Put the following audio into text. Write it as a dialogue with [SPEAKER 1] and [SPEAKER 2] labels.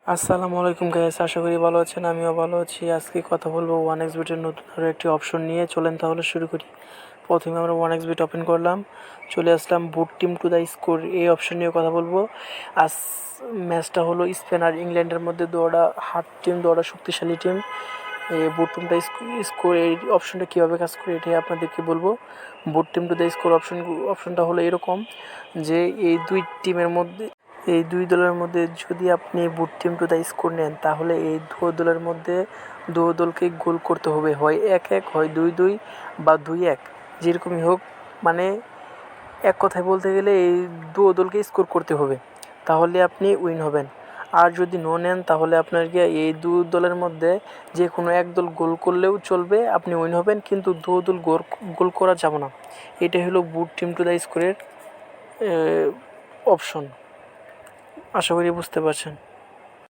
[SPEAKER 1] আসসালামু আলাইকুম গাইস, আশা করি ভালো আছেন। আমিও ভালো আছি। আজকে কথা বলবো 1xBet-এর নতুন আরও একটি অপশন নিয়ে। চলেন তাহলে শুরু করি। প্রথমে আমরা 1xBet ওপেন করলাম, চলে আসলাম বুট টিম টু দ্য স্কোর, এই অপশন নিয়ে কথা বলবো। আজ ম্যাচটা হলো স্পেন আর ইংল্যান্ডের মধ্যে। দুটা হার্ড টিম, দুটা শক্তিশালী টিম। এই বুট টিম টু দ্য স্কোর এই অপশনটা কীভাবে কাজ করে এটাই আপনাদেরকে বলবো। বুট টিম টু দ্য স্কোর অপশনটা হলো এরকম যে এই দুই দলের মধ্যে যদি আপনি বুট টিম টু দ্য স্কোর নেন, তাহলে এই দলের মধ্যে দলকে গোল করতে হবে, হয় 1-1, হয় 2-2 বা 2-1, যেরকমই হোক। মানে এক কথায় বলতে গেলে এই দলকে স্কোর করতে হবে, তাহলে আপনি উইন হবেন। আর যদি নো নেন, তাহলে আপনার এই দলের মধ্যে যে কোনো এক দল গোল করলেও চলবে, আপনি উইন হবেন, কিন্তু দল গোল করা যাবে না। এটাই হলো বুট টিম টু দ্য স্কোরের অপশন। আশা করি বুঝতে পারছেন।